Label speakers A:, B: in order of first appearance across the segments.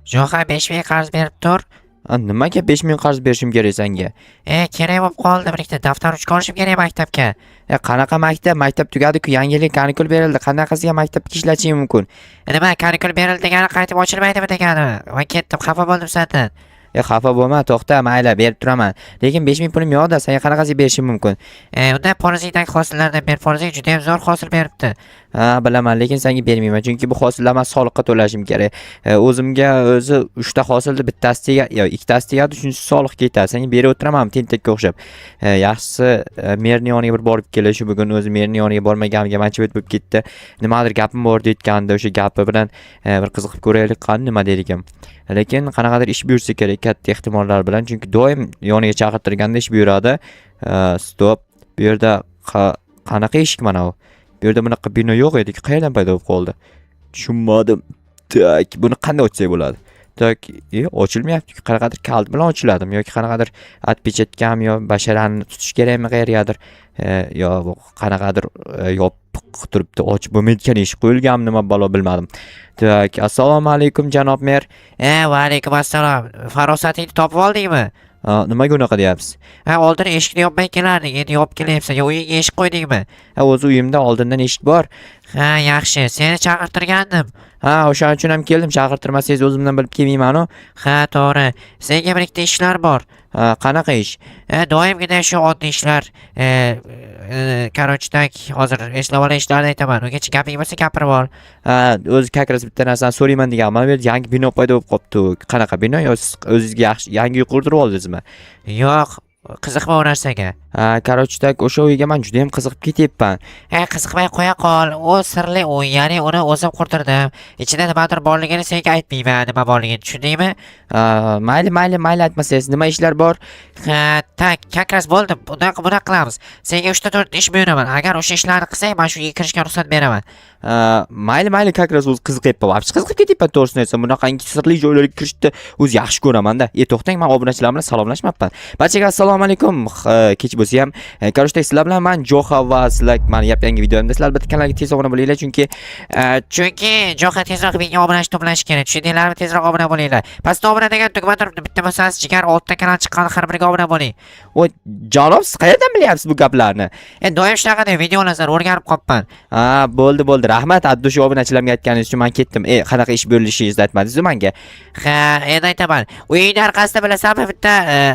A: Jo'xa 5000 qarz berib tur.
B: Nimaga 5000 qarz berishim kerak senga?
A: Kerak bo'lib qoldi, birikta daftar uchga olishim kerak maktabga.
B: Qanaqa maktab? Maktab tugadi-ku, yangi yilga kanikul berildi. Qanaqasiga maktabga ishlatishim mumkin?
A: Nima, kanikul berildi degani qaytib ochilmaydimi degani? Men ketdim, xafa bo'ldim sendan.
B: Xafa bo'lma, to'xta, mayli, berib turaman. Lekin 5000 pulim yo'q-da, senga qanaqasiga berishim mumkin?
A: Unda polizidagi hosillardan ber, poliziy juda ham zo'r hosil beribdi.
B: Bilaman, lekin senga bermayman, chunki bu hosillarni soliqqa to'lashim kerak. O'zimga o'zi 3 ta hosilda bittasiga, ikkitasi tegadi, uchinchisi soliq ketadi. Senga berib o'tiraman tentakka o'xshab. Yaxshisi merning yoniga bir borib kelish, bugun o'zi merning yoniga bormaganiga manchivit bo'lib ketdi. Nimadir gapim bor deyotgandi, o'sha gapi bilan bir qiziqib ko'raylik qani nima der ekan. Lekin qanaqadir ish buyursa kerak katta ehtimollar bilan, chunki doim yoniga chaqirtirganda ish buyuradi. Stop. Bu yerda qanaqa eshik mana bu? Bu yerda bunaqa bino yo'q edi, qayerdan paydo bo'lib qoldi? Tushunmadim. Tak, buni qanday ochsak bo'ladi? Tak, ochilmayapti. Qanaqadir kalt bilan ochiladimi yoki qanaqadir atpechatkami yo basharani tutish kerakmi qayergadir? Yo qanaqadir yopiq turibdi, ochib bo'lmaydigan eshik qo'yilganmi, nima balo bilmadim. Tak, assalomu alaykum janob mer.
A: Va alaykum assalom. Farosatingni topib oldingmi?
B: Nimaga unaqa deyapsiz?
A: Oldin eshikni yopmay kelarding, endi yopib kelyapsan. Yo, uyingga eshik qo'ydingmi?
B: O'zi uyimda oldindan eshik bor.
A: Yaxshi. Seni chaqirtirgandim.
B: O'shaning uchun ham keldim. Chaqirtirmasangiz o'zimdan bilib kelmayman-ku.
A: To'g'ri. Senga bir ikkita ishlar bor.
B: Qanaqa ish?
A: Doimgidek shu oddiy ishlar. Короче, hozir eslab olgan ishlarni aytaman. Ungacha gaping bo'lsa gapirib ol.
B: O'zi kakras bitta narsani so'rayman deganman. Mana bu yerda yangi bino paydo bo'lib qopti. Qanaqa bino? Yo siz o'zingizga yaxshi yangi uy qurdirib oldingizmi?
A: Yo'q, qiziqma u narsaga.
B: Короче, o'sha uyga men juda ham qiziqib ketyapman.
A: Qiziqmay qo'ya qol. U sirli uy, ya'ni uni o'zim qurdirdim. Ichida nimadir borligini senga aytmayman, nima borligini tushundingmi?
B: Mayli aytmasangiz, nima ishlar bor?
A: Kakras bo'ldi. Bunaqa qilamiz. Senga 3 ta 4 ish buyuraman. Agar o'sha ishlarni qilsang, men shu uyga kirishga ruxsat beraman.
B: Mayli kakras o'zi qiziqyapman. Qiziqib ketyapman to'g'risini aytsam. Bunaqangi sirli joylarga kirishni o'zi yaxshi ko'raman-da. To'xtang, men obunachilar bilan salomlashmayapman. Barchaga assalomu alaykum. Kech bo'lsa ham, короче, sizlar bilan men Jo'xa va sizlar meni yangi videomda sizlar albatta kanalga tez obuna bo'linglar, chunki
A: Jo'xa tezroq menga obunachi to'plash kerak. Tushundinglarmi? Tezroq obuna bo'linglar. Pastda obuna degan tugma turibdi. Bitta bo'lsangiz jigar 6 ta kanal chiqqan, har biriga obuna bo'ling.
B: Janob, siz qayerdan bilyapsiz bu gaplarni?
A: Doim shunaqa deb videolarni o'rganib qolibman.
B: Bo'ldi. Rahmat, addushi obunachilarga aytganingiz uchun men ketdim. Qanaqa ish berilishingizni aytmadingiz menga.
A: Endi aytaman. Uyning orqasida bilasanmi, bitta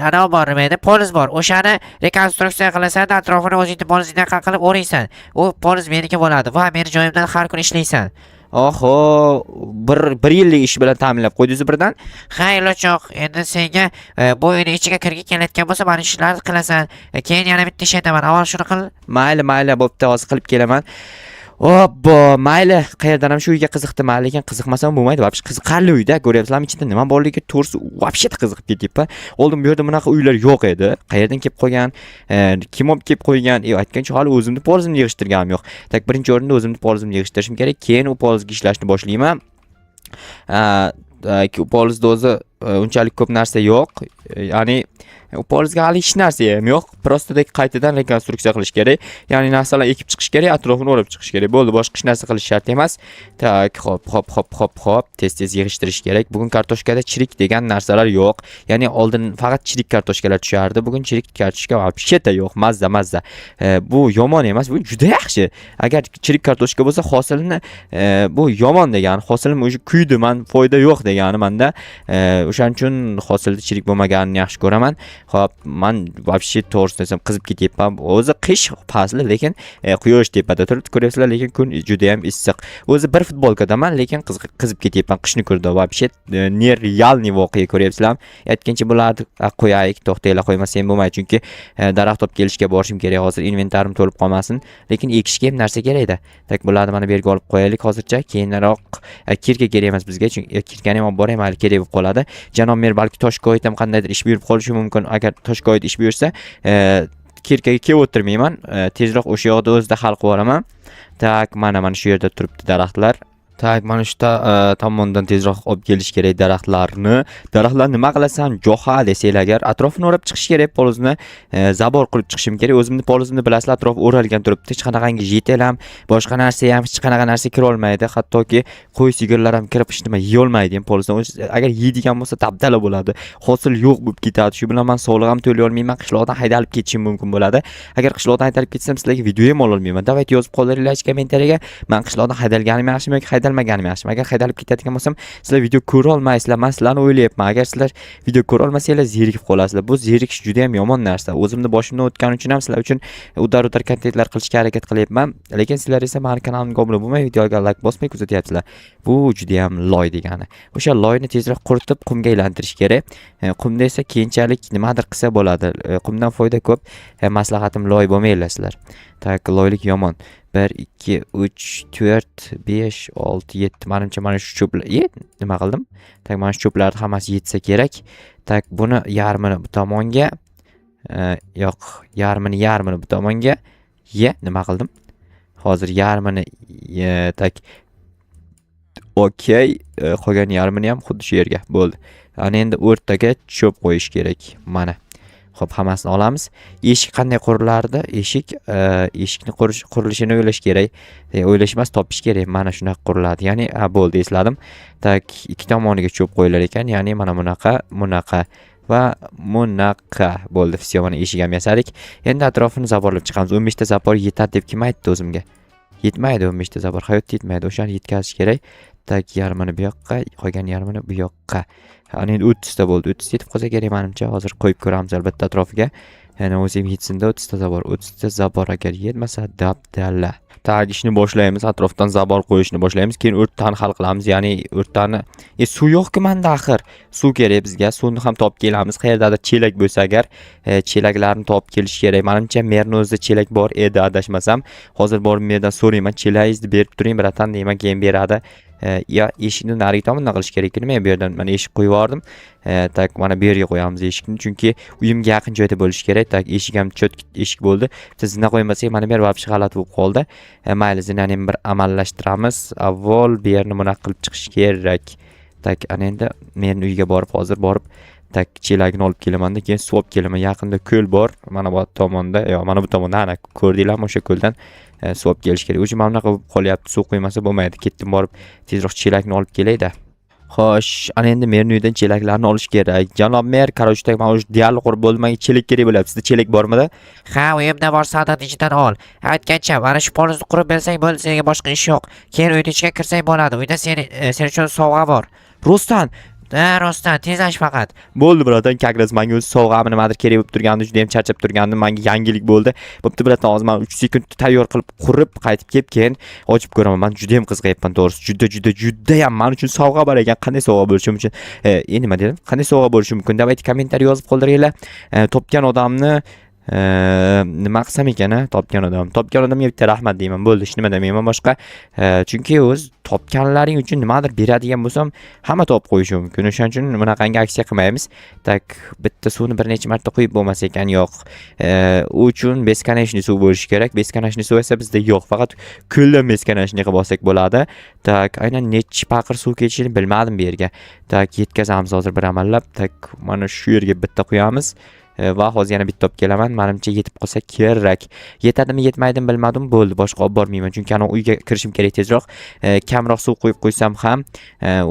A: ana bor edi, poliz bor. O'shani rekonstruksiya qilasan, atrofini o'zingni polizingdan qilib o'raysan. U poliz meniki bo'ladi va meni joyimdan har kun ishlaysan.
B: Oho, bir yillik ish bilan ta'minlab qo'ydingiz birdan?
A: Iloji yo'q. Endi senga bu uyning ichiga kirging kelayotgan bo'lsa, mana shu ishlarni qilasan. Keyin yana bitta ish aytaman. Avval shuni qil.
B: Mayli, bo'pti, hozir qilib kelaman. Obbo, mayli, qayerdan ham shu uyga qiziqdim, lekin qiziqmasam bo'lmaydi. Vobshe qiziqarli uyda, ko'ryapsizlarmi, ichida nima borligi to'g'risi vobshe qiziqib ketyapman. Oldin bu yerda bunaqa uylar yo'q edi. Qayerdan kelib qo'ygan, kim olib kelib qo'ygan, aytgancha hali o'zimni polizimni yig'ishtirganim yo'q. Tak, birinchi o'rinda o'zimni polizimni yig'ishtirishim kerak, keyin u polizga ishlashni boshlayman. Polizda o'zi unchalik ko'p narsa yo'q. Ya'ni u polizga hali hech narsa ham yo'q. Prostodek qaytadan rekonstruksiya qilish kerak. Ya'ni narsalar ekib chiqish kerak, atrofini o'rab chiqish kerak. Bo'ldi, boshqa hech narsa qilish shart emas. Tak, hop, tez tez kerak. Bugun kartoshkada chirik degan narsalar yo'q. Ya'ni oldin faqat chirik kartoshkalar tushardi. Bugun chirik kartoshka vobsheta yo'q. Mazza. Bu yomon emas, bu juda yaxshi. Agar chirik kartoshka bo'lsa, hosilni bu yomon degani, hosilni o'sha kuydi, men foyda yo'q degani menda. O'shaning uchun hosilda chirik bo'lmaganini yaxshi ko'raman. Xo'p, men vobshe to'g'risini aytsam qizib ketyapman. O'zi qish fasli, lekin quyosh tepada turibdi, ko'ryapsizlar, lekin kun juda ham issiq. O'zi bir futbolkadaman, lekin qizib ketyapman qishni ko'rdi. Vobshe nerealniy voqea, ko'ryapsizlar. Aytgancha bularni qo'yaylik, to'xtaylar, qo'ymasam bo'lmaydi, chunki daraxt olib kelishga borishim kerak. Hozir inventarim to'lib qolmasin, lekin ekishga ham narsa kerak-da. Tak, bularni mana bu yerga olib qo'yaylik hozircha. Keyinroq kirka kerak emas bizga, chunki kirkani ham olib borayman, hali kerak bo'lib qoladi. Janob mer balki Toshko'yt ham qandaydir ish buyurib qolishi mumkin. Agar Toshko'yt ish buyursa, kirkaga kelib o'tirmayman. Tezroq o'sha yoqda o'zida hal qilib olaman. Tak, mana shu yerda turibdi daraxtlar. Tak, mana shu tomondan tezroq olib kelish kerak daraxtlarni. Daraxtlar nima qilasan? Jo'xa desanglar agar atrofini o'rab chiqish kerak, polizni zabor qilib chiqishim kerak. O'zimni polizimni bilasizlar, atrof o'ralgan turibdi. Hech qanaqangi jetel ham, boshqa narsa ham, hech qanaqa narsa kira olmaydi. Hattoki qo'y sigirlar ham kirib hech nima yeya olmaydi ham polizdan. Agar yeydigan bo'lsa dabdala bo'ladi. Hosil yo'q bo'lib ketadi. Shu bilan men sog'lig'im to'lay olmayman. Qishloqdan haydalib ketishim mumkin bo'ladi. Agar qishloqdan haydalib ketsam, sizlarga video ham ola olmayman. Davayt yozib qoldiringlar kommentariyaga. Men qishloqdan haydalganim yaxshimi yoki haydalmaganim yaxshimi? Agar haydalib ketadigan bo'lsam, sizlar video ko'ra olmaysizlar. Men sizlarni o'ylayapman. Agar sizlar video ko'ra olmasanglar, zerikib qolasizlar. Bu zerikish juda ham yomon narsa. O'zimni boshimdan o'tgani uchun ham sizlar uchun udar kontentlar qilishga harakat qilyapman. Lekin sizlar esa meni kanalimga obuna bo'lmay, videoga like bosmay kuzatyapsizlar. Bu juda ham loy degani. O'sha loyni tezroq quritib qumga aylantirish kerak. Qumda esa keyinchalik nimadir qilsa bo'ladi. Qumdan foyda ko'p. Maslahatim loy bo'lmanglar sizlar. Tak, loylik yomon. 1 2 3 4 5 6 7 menimcha mana shu cho'plar nima qildim? Tak, mana shu cho'plarni hammasi yetsa kerak. Tak, buni yarmini bu tomonga yo'q, yarmini bu tomonga nima qildim? Hozir yarmini tak okey, qolgan yarmini ham xuddi shu yerga bo'ldi. Ana endi o'rtaga cho'p qo'yish kerak. Mana. Xo'p, hammasini olamiz. Eshik qanday qurilardi? Eshikni qurilishini o'ylash kerak. O'ylash emas, topish kerak. Mana shunaqa quriladi. Ya'ni bo'ldi, esladim. Tak, ikki tomoniga cho'p qo'yilar ekan. Ya'ni mana bunaqa va bunaqa bo'ldi. Всё, mana eshik ham yasadik. Endi atrofini zaborlab chiqamiz. 15 ta zabor yetadi deb kim aytdi o'zimga? Yetmaydi 15 ta zabor. Hayotda yetmaydi. O'shani yetkazish kerak. Tak, yarmini bu yoqqa, qolgan yarmini bu yoqqa. Ana endi 30 ta bo'ldi. 30 yetib qolsa kerak menimcha. Hozir qo'yib ko'ramiz albatta atrofiga. Yana o'zim yetsinda 30 ta zabor. 30 ta zabor agar yetmasa dabdalla. Tak, ishni boshlaymiz. Atrofdan zabor qo'yishni boshlaymiz. Keyin o'rtani hal qilamiz. Ya'ni o'rtani suv yo'q-ku menda axir. Suv kerak bizga. Suvni ham topib kelamiz. Qayerdadir chelak bo'lsa agar, chelaklarni topib kelish kerak. Menimcha merni o'zida chelak bor edi, adashmasam. Hozir borib merdan so'rayman. Chelagingizni berib turing, biratan deyman, keyin beradi. Ya eshikni narigi tomondan qilish kerak. Men bu yerdan mana eshik qo'yib yubordim. Tak, mana bu yerga qo'yamiz eshikni, chunki uyimga yaqin joyda bo'lishi kerak. Tak, eshik ham cho'tki eshik bo'ldi. Biz zina qo'ymasak, mana bu yer vobshe g'alati bo'lib qoldi. Mayli, zinani ham bir amallashtiramiz. Avval bu yerni bunaqa qilib chiqish kerak. Tak, ana endi men uyga borib, hozir borib tak chelagini olib kelaman-da, keyin suv olib kelaman. Yaqinda ko'l bor. Mana bu tomonda, mana bu tomonda, ana ko'rdinglarmi, o'sha ko'ldan suv olib kelish kerak. O'zi mana bunaqa bo'lib qolyapti, suv qo'ymasa bo'lmaydi. Ketdim borib tezroq chelakni olib kelay-da. Xo'sh, ana endi merni uydan chelaklarni olish kerak. Janob mer, qarashda men o'sha deyarli qurib bo'ldi. Menga chelak kerak bo'lyapti. Sizda chelak bormi-da?
A: Ha, uyimda bor, sadat ichidan ol. Aytgancha, mana shu polizni qurib bersang bo'ldi, senga boshqa ish yo'q. Keyin uyning ichiga kirsang bo'ladi. Uyda sen uchun sovg'a bor.
B: Rustan,
A: Rostdan, tezlash faqat.
B: bo'ldi birodan, kagras menga o'z sovg'am nimadir kerak bo'lib turgandi, juda ham charchab turgandim. Menga yangilik bo'ldi. Bo'pti birodan, hozir men 3 sekund tayyor qilib qurib, qaytib kelib, keyin ochib ko'raman. Men juda ham qiziqyapman, to'g'risi. Juda ham men uchun sovg'a bor ekan. Qanday sovg'a bo'lishi mumkin? Nima dedim? Qanday sovg'a bo'lishi mumkin? Davayt kommentariy yozib qoldiringlar. Topgan odamni nima qilsam ekan, topgan odamga bitta rahmat deyman. Bo'ldi, hech nima demayman boshqa. Chunki o'z topganlaring uchun nimadir beradigan bo'lsam, hamma topib qo'yishi mumkin. O'shaning uchun bunaqangi aksiya qilmaymiz. Tak, bitta suvni bir necha marta quyib bo'lmas ekan, yo'q. U uchun beskanashni suv bo'lishi kerak. Beskanashni suv esa bizda yo'q. Faqat ko'ldan beskanashni qilib olsak bo'ladi. Tak, aynan necha paqir suv ketishini bilmadim bu yerga. Tak, yetkazamiz hozir bir amallab. Tak, mana shu yerga bitta qo'yamiz. Va hozir yana bitta olib kelaman. Menimcha yetib qolsa kerak. Yetadimi, yetmaydimi bilmadim. Bo'ldi, boshqa olib bormayman, chunki ana uyga kirishim kerak tezroq. Kamroq suv qo'yib qo'ysam ham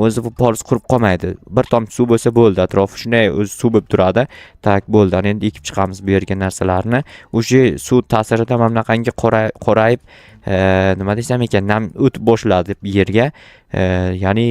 B: o'zi bu poliz qurib qolmaydi. Bir tomchi suv bo'lsa bo'ldi, atrofi shunday o'zi suv bo'lib turadi. Tak, bo'ldi. Ana endi ekib chiqamiz bu yerga narsalarni. O'sha suv ta'sirida mana bunaqangi qorayib, nima desam ekan, nam o'tib boshladi yerga. Ya'ni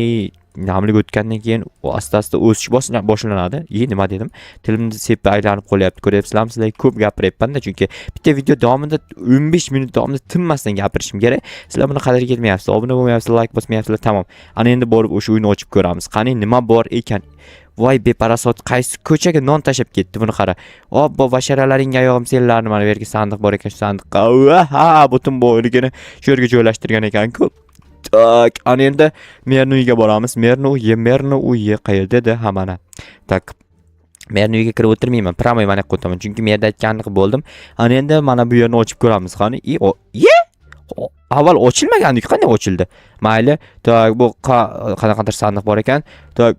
B: namlik o'tgandan keyin asta-asta o'sish boshlanadi. Nima dedim? Tilimni sepib aylanib qolyapti. Ko'ryapsizlarmi? Sizlarga ko'p gapiryapman-da, chunki bitta video davomida 15 minut davomida tinmasdan gapirishim kerak. Sizlar buni qadriga yetmayapsizlar. Obuna bo'lmayapsizlar, like bosmayapsizlar, tamom. Ana endi borib o'sha uyni ochib ko'ramiz. Qani nima bor ekan? Voy beparasot, qaysi ko'chaga non tashab ketdi, buni qara. Obbo, basharalaringga oyog'im senlarni, mana bu yerga sandiq bor ekan, shu sandiqqa. Ha, butun boyligini shu yerga joylashtirgan ekan-ku. Tak, ana endi merni uyiga boramiz. Merni uyi qayerda edi? Ha, mana. Tak, merni uyiga kirib o'tirmayman. Pramoy mana yoqqa o'taman, chunki merda aytganini qilib bo'ldim. Ana endi mana bu yerni ochib ko'ramiz. Qani, avval ochilmagandi, qanday ochildi? Mayli, tak bu qanaqadir sandiq bor ekan. Tak